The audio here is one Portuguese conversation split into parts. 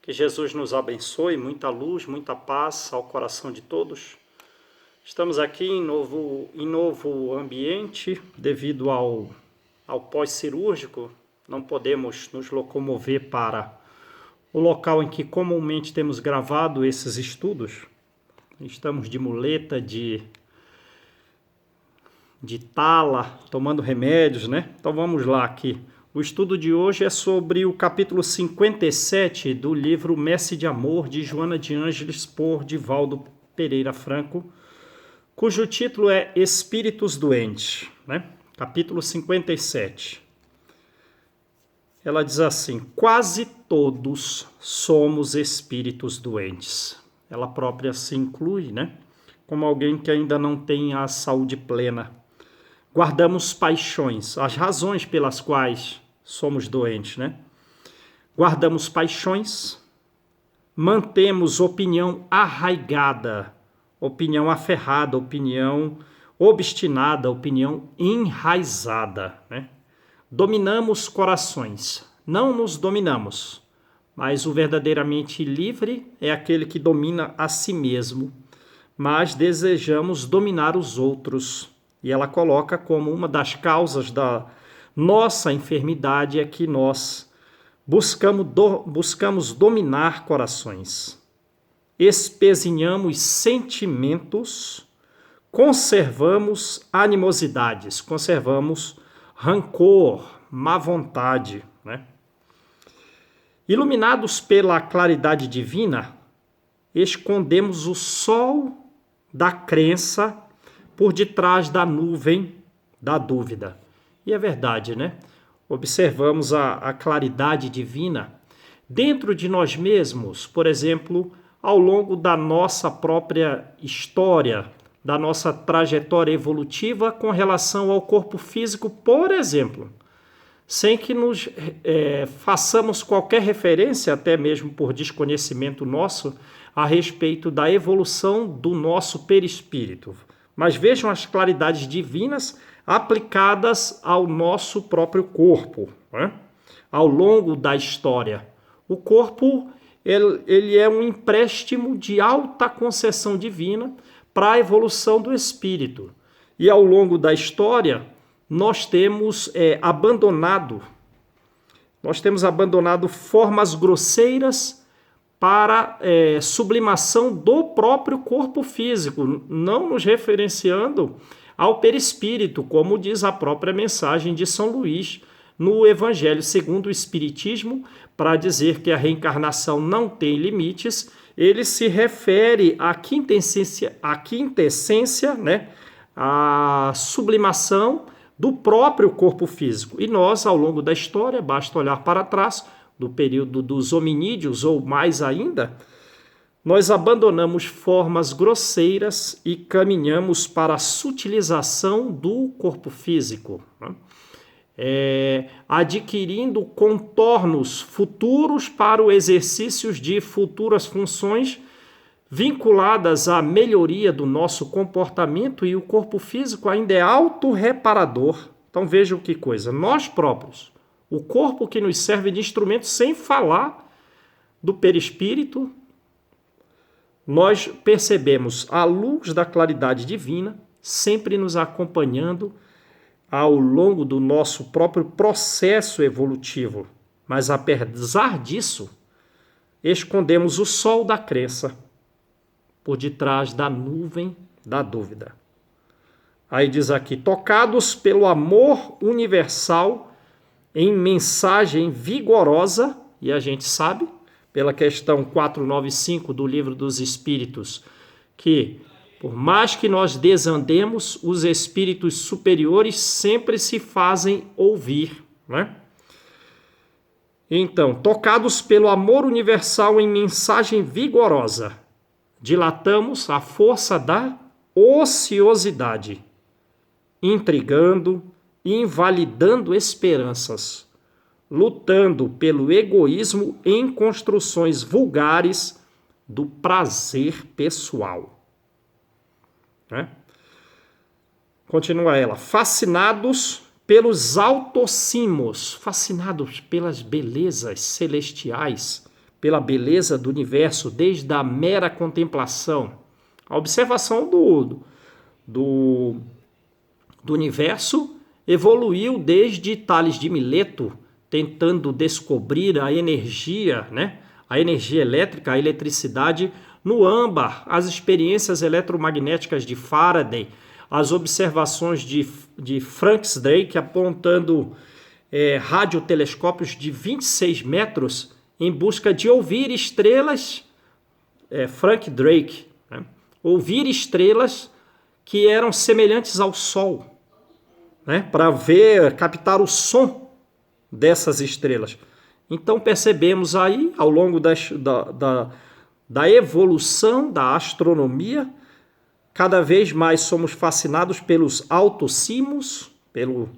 Que Jesus nos abençoe, muita luz, muita paz ao coração de todos. Estamos aqui em novo ambiente, devido ao pós-cirúrgico, não podemos nos locomover para o local em que comumente temos gravado esses estudos. Estamos de muleta, de tala, tomando remédios, né? Então vamos lá aqui. O estudo de hoje é sobre o capítulo 57 do livro Messe de Amor, de Joana de Ângeles, por Divaldo Pereira Franco, cujo título é Espíritos Doentes, né? Capítulo 57. Ela diz assim: quase todos somos espíritos doentes. Ela própria se inclui, né? Como alguém que ainda não tem a saúde plena. Guardamos paixões, as razões pelas quais somos doentes, né? Guardamos paixões, mantemos opinião arraigada, opinião aferrada, opinião obstinada, opinião enraizada, né? Dominamos corações, não nos dominamos, mas o verdadeiramente livre é aquele que domina a si mesmo, mas desejamos dominar os outros. E ela coloca como uma das causas da nossa enfermidade é que nós buscamos dominar corações, espezinhamos sentimentos, conservamos animosidades, conservamos rancor, má vontade, né? Iluminados pela claridade divina, escondemos o sol da crença por detrás da nuvem da dúvida. E é verdade, né? Observamos a claridade divina dentro de nós mesmos, por exemplo, ao longo da nossa própria história, da nossa trajetória evolutiva com relação ao corpo físico, por exemplo, sem que nos façamos qualquer referência, até mesmo por desconhecimento nosso, a respeito da evolução do nosso perispírito. Mas vejam as claridades divinas aplicadas ao nosso próprio corpo, né? Ao longo da história. O corpo ele é um empréstimo de alta concessão divina para a evolução do espírito. E ao longo da história, nós temos abandonado formas grosseiras para sublimação do próprio corpo físico, não nos referenciando ao perispírito, como diz a própria mensagem de São Luís no Evangelho segundo o Espiritismo, para dizer que a reencarnação não tem limites. Ele se refere à quinta essência, né? A sublimação do próprio corpo físico. E nós, ao longo da história, basta olhar para trás, do período dos hominídeos ou mais ainda, nós abandonamos formas grosseiras e caminhamos para a sutilização do corpo físico, né? Adquirindo contornos futuros para o exercício de futuras funções vinculadas à melhoria do nosso comportamento, e o corpo físico ainda é autorreparador. Então vejam que coisa, nós próprios, o corpo que nos serve de instrumento, sem falar do perispírito, nós percebemos a luz da claridade divina sempre nos acompanhando ao longo do nosso próprio processo evolutivo. Mas apesar disso, escondemos o sol da crença por detrás da nuvem da dúvida. Aí diz aqui: tocados pelo amor universal em mensagem vigorosa, e a gente sabe, pela questão 495 do Livro dos Espíritos, que por mais que nós desandemos, os espíritos superiores sempre se fazem ouvir, né? Então, tocados pelo amor universal em mensagem vigorosa, dilatamos a força da ociosidade, intrigando e invalidando esperanças, lutando pelo egoísmo em construções vulgares do prazer pessoal. Né? Continua ela: fascinados pelos autocimos, fascinados pelas belezas celestiais, pela beleza do universo, desde a mera contemplação. A observação do universo evoluiu desde Tales de Mileto, tentando descobrir a energia, né? A energia elétrica, a eletricidade no âmbar, as experiências eletromagnéticas de Faraday, as observações de Frank Drake apontando radiotelescópios de 26 metros em busca de ouvir estrelas, Frank Drake, né? Ouvir estrelas que eram semelhantes ao Sol, né? Para captar o som dessas estrelas. Então percebemos aí, ao longo da evolução da astronomia, cada vez mais somos fascinados pelos autossimos, pelo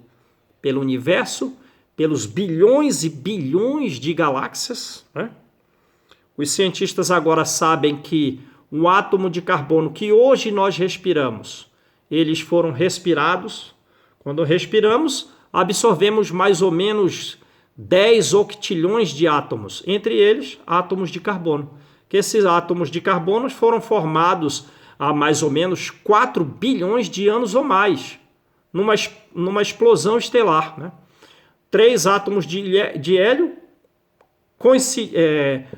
universo, pelos bilhões e bilhões de galáxias, né? Os cientistas agora sabem que um átomo de carbono que hoje nós respiramos, eles foram respirados. Quando respiramos, absorvemos mais ou menos 10 octilhões de átomos, entre eles átomos de carbono. Que esses átomos de carbono foram formados há mais ou menos 4 bilhões de anos ou mais, numa explosão estelar, né? 3 átomos de hélio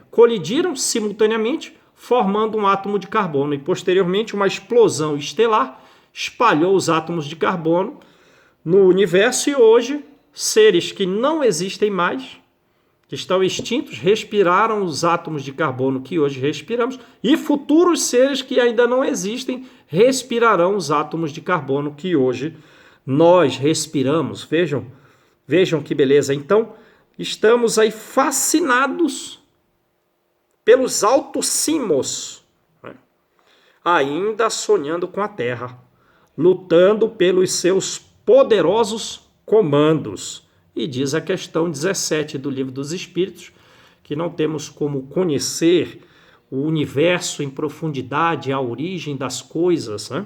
colidiram simultaneamente, formando um átomo de carbono, e posteriormente uma explosão estelar espalhou os átomos de carbono no universo, e hoje seres que não existem mais, que estão extintos, respiraram os átomos de carbono que hoje respiramos, e futuros seres que ainda não existem respirarão os átomos de carbono que hoje nós respiramos. Vejam que beleza. Então, estamos aí fascinados pelos autossimos, né? Ainda sonhando com a Terra, lutando pelos seus poderosos comandos. E diz a questão 17 do Livro dos Espíritos, que não temos como conhecer o universo em profundidade, a origem das coisas, né?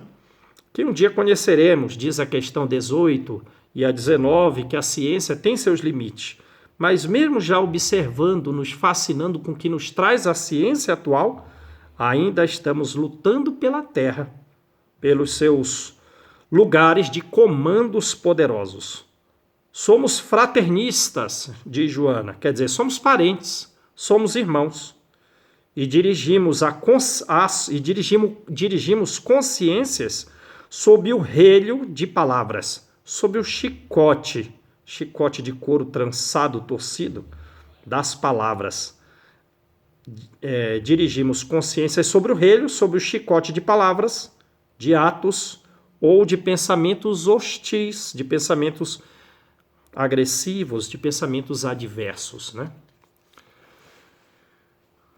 Que um dia conheceremos. Diz a questão 18 e a 19 que a ciência tem seus limites, mas mesmo já observando, nos fascinando com o que nos traz a ciência atual, ainda estamos lutando pela Terra, pelos seus lugares de comandos poderosos. Somos fraternistas, diz Joana, quer dizer, somos parentes, somos irmãos, e dirigimos consciências sob o relho de palavras, sob o chicote de couro trançado, torcido, das palavras. Dirigimos consciências sobre o relho, sobre o chicote de palavras, de atos ou de pensamentos hostis, de pensamentos agressivos, de pensamentos adversos, né?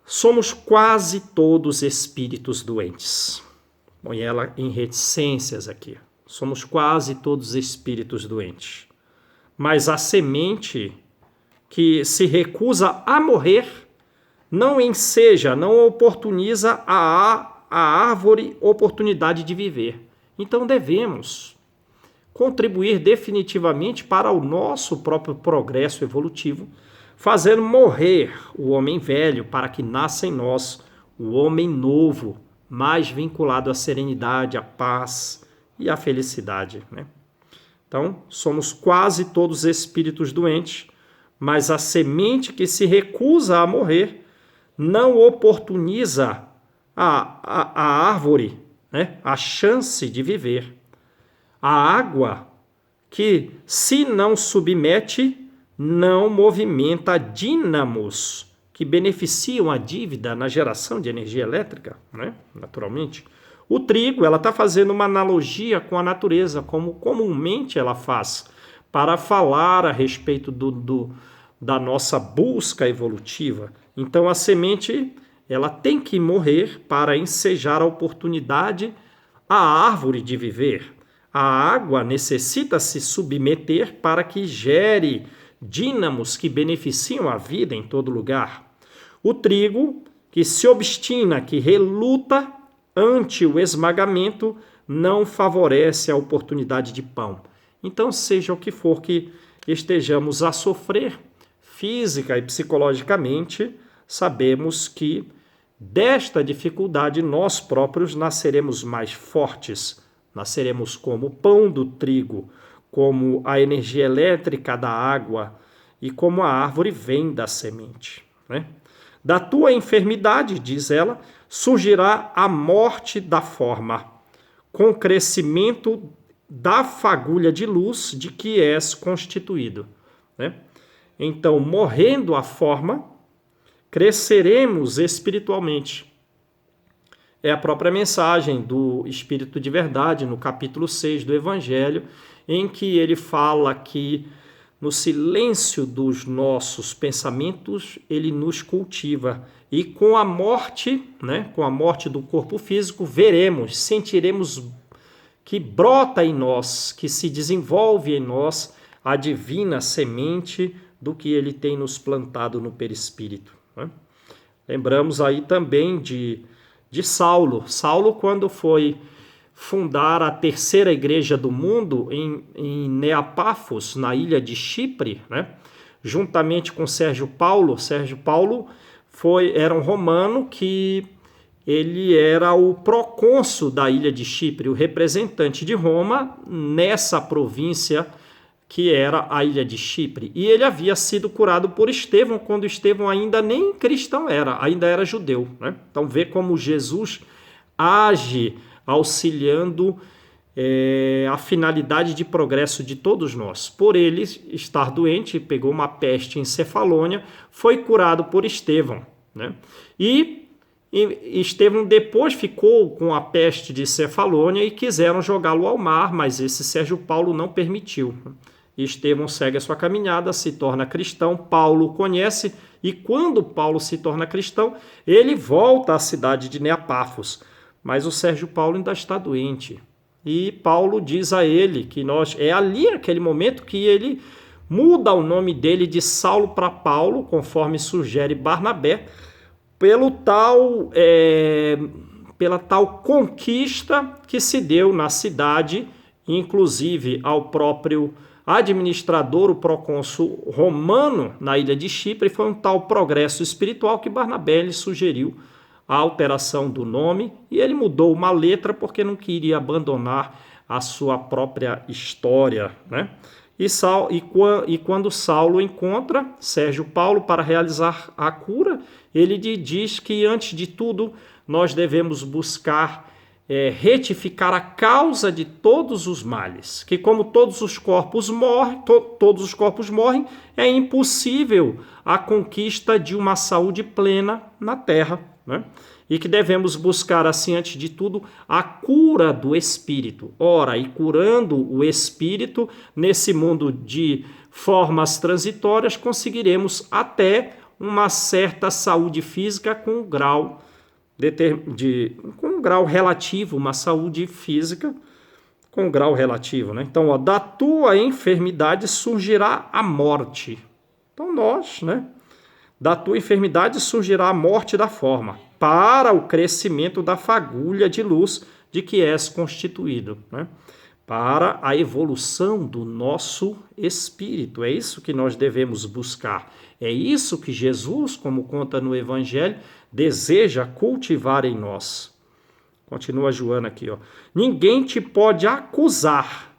Somos quase todos espíritos doentes. Põe ela em reticências aqui. Somos quase todos espíritos doentes. Mas a semente que se recusa a morrer não enseja, não oportuniza a árvore oportunidade de viver. Então devemos contribuir definitivamente para o nosso próprio progresso evolutivo, fazendo morrer o homem velho para que nasça em nós o homem novo, mais vinculado à serenidade, à paz e à felicidade, né? Então, somos quase todos espíritos doentes, mas a semente que se recusa a morrer não oportuniza a árvore, né, a chance de viver. A água que, se não submete, não movimenta dínamos que beneficiam a dívida na geração de energia elétrica, né? Naturalmente. O trigo, ela está fazendo uma analogia com a natureza, como comumente ela faz, para falar a respeito da nossa busca evolutiva. Então a semente, ela tem que morrer para ensejar a oportunidade à árvore de viver. A água necessita se submeter para que gere dínamos que beneficiam a vida em todo lugar. O trigo, que se obstina, que reluta ante o esmagamento, não favorece a oportunidade de pão. Então, seja o que for que estejamos a sofrer, física e psicologicamente, sabemos que desta dificuldade nós próprios nasceremos mais fortes, nasceremos como o pão do trigo, como a energia elétrica da água e como a árvore vem da semente, né? Da tua enfermidade, diz ela, surgirá a morte da forma, com o crescimento da fagulha de luz de que és constituído, né? Então, morrendo a forma, cresceremos espiritualmente. É a própria mensagem do Espírito de Verdade, no capítulo 6 do Evangelho, em que ele fala que no silêncio dos nossos pensamentos, ele nos cultiva. E com a morte, né, com a morte do corpo físico, veremos, sentiremos que brota em nós, que se desenvolve em nós a divina semente do que ele tem nos plantado no perispírito, né? Lembramos aí também de Saulo. Saulo, quando foi fundar a terceira igreja do mundo em Neapafos, na ilha de Chipre, né? Juntamente com Sérgio Paulo. Sérgio Paulo era um romano que ele era o procônsul da ilha de Chipre, o representante de Roma nessa província que era a ilha de Chipre. E ele havia sido curado por Estevão, quando Estevão ainda nem cristão era, ainda era judeu, né? Então vê como Jesus age auxiliando a finalidade de progresso de todos nós. Por ele estar doente, pegou uma peste em Cefalônia, foi curado por Estevão, né? E Estevão depois ficou com a peste de Cefalônia e quiseram jogá-lo ao mar, mas esse Sérgio Paulo não permitiu. Estevão segue a sua caminhada, se torna cristão, Paulo o conhece, e quando Paulo se torna cristão, ele volta à cidade de Neapafos. Mas o Sérgio Paulo ainda está doente. E Paulo diz a ele que é ali aquele momento que ele muda o nome dele de Saulo para Paulo, conforme sugere Barnabé, pela tal conquista que se deu na cidade, inclusive ao próprio administrador, o procônsul romano na ilha de Chipre. Foi um tal progresso espiritual que Barnabé lhe sugeriu a alteração do nome, e ele mudou uma letra porque não queria abandonar a sua própria história, né? E quando Saulo encontra Sérgio Paulo para realizar a cura, ele diz que, antes de tudo, nós devemos buscar retificar a causa de todos os males, que como todos os corpos morrem, é impossível a conquista de uma saúde plena na Terra, né? E que devemos buscar, assim, antes de tudo, a cura do espírito. Ora, e curando o espírito nesse mundo de formas transitórias, conseguiremos até uma certa saúde física com um grau relativo, uma saúde física com grau relativo, né? Então, da tua enfermidade surgirá a morte. Então, da tua enfermidade surgirá a morte da forma, para o crescimento da fagulha de luz de que és constituído, né? Para a evolução do nosso espírito. É isso que nós devemos buscar. É isso que Jesus, como conta no Evangelho, deseja cultivar em nós. Continua Joana aqui, ó. Ninguém te pode acusar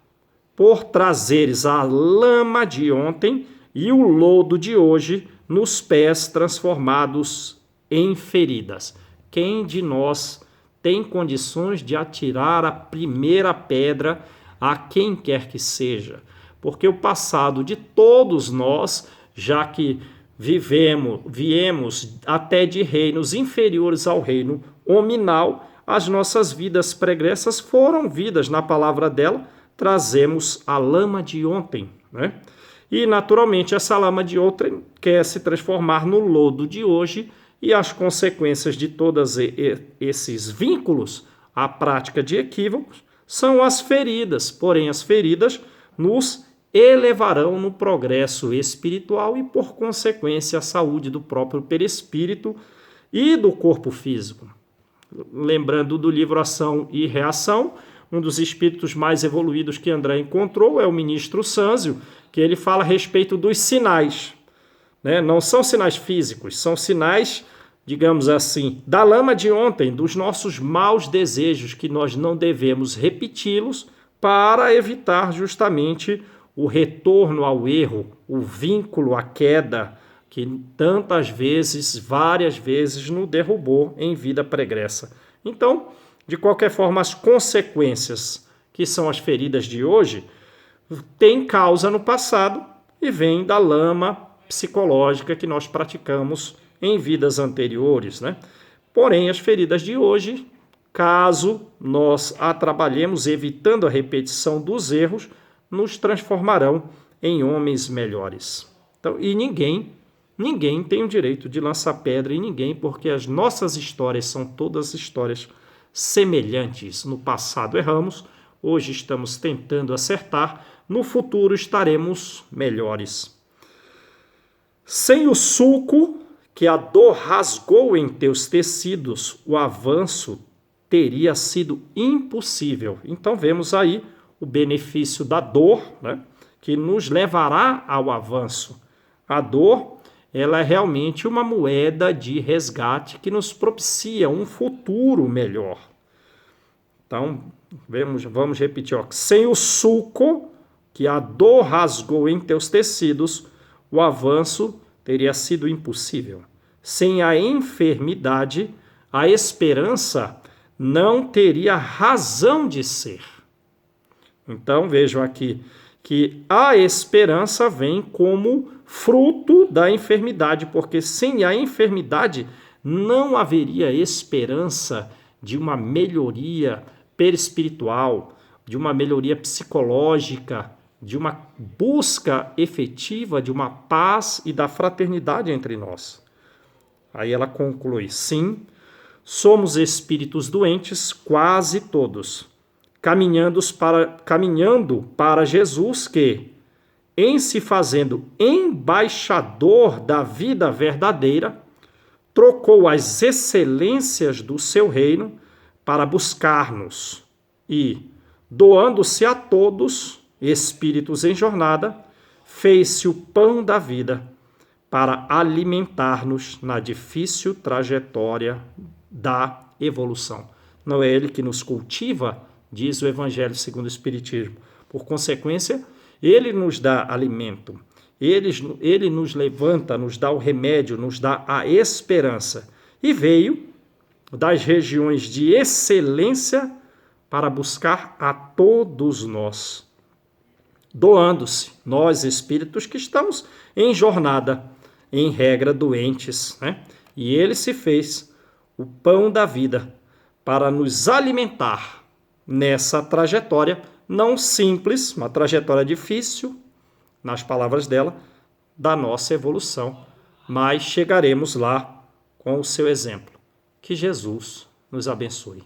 por trazeres a lama de ontem e o lodo de hoje nos pés transformados em feridas. Quem de nós tem condições de atirar a primeira pedra a quem quer que seja? Porque o passado de todos nós, já que viemos até de reinos inferiores ao reino hominal, as nossas vidas pregressas foram vidas, na palavra dela, trazemos a lama de ontem, né? E, naturalmente, essa lama de ontem quer se transformar no lodo de hoje, e as consequências de todos esses vínculos à prática de equívocos são as feridas. Porém, as feridas nos elevarão no progresso espiritual e, por consequência, a saúde do próprio perispírito e do corpo físico. Lembrando do livro Ação e Reação, um dos espíritos mais evoluídos que André encontrou é o ministro Sânzio, que ele fala a respeito dos sinais. né? Não são sinais físicos, são sinais, digamos assim, da lama de ontem, dos nossos maus desejos, que nós não devemos repeti-los para evitar justamente o retorno ao erro, o vínculo à queda, que tantas vezes, várias vezes, nos derrubou em vida pregressa. Então, de qualquer forma, as consequências, que são as feridas de hoje, têm causa no passado e vêm da lama psicológica que nós praticamos em vidas anteriores, né? Porém, as feridas de hoje, caso nós a trabalhemos evitando a repetição dos erros, nos transformarão em homens melhores. Então, e ninguém tem o direito de lançar pedra em ninguém, porque as nossas histórias são todas histórias semelhantes. No passado erramos, hoje estamos tentando acertar, no futuro estaremos melhores. Sem o sulco que a dor rasgou em teus tecidos, o avanço teria sido impossível. Então vemos aí o benefício da dor, né, que nos levará ao avanço. A dor, ela é realmente uma moeda de resgate que nos propicia um futuro melhor. Então, vamos repetir. Ó. Sem o sulco que a dor rasgou em teus tecidos, o avanço teria sido impossível. Sem a enfermidade, a esperança não teria razão de ser. Então, vejam aqui que a esperança vem como fruto da enfermidade, porque sem a enfermidade não haveria esperança de uma melhoria perispiritual, de uma melhoria psicológica, de uma busca efetiva de uma paz e da fraternidade entre nós. Aí ela conclui: sim, somos espíritos doentes, quase todos, caminhando para Jesus que, em se fazendo embaixador da vida verdadeira, trocou as excelências do seu reino para buscar-nos e, doando-se a todos, espíritos em jornada, fez-se o pão da vida para alimentar-nos na difícil trajetória da evolução. Não é ele que nos cultiva, diz o Evangelho segundo o Espiritismo. Por consequência, ele nos dá alimento, ele nos levanta, nos dá o remédio, nos dá a esperança. E veio das regiões de excelência para buscar a todos nós, doando-se, nós espíritos que estamos em jornada, em regra doentes, né? E ele se fez o pão da vida para nos alimentar nessa trajetória não simples, uma trajetória difícil, nas palavras dela, da nossa evolução, mas chegaremos lá com o seu exemplo. Que Jesus nos abençoe.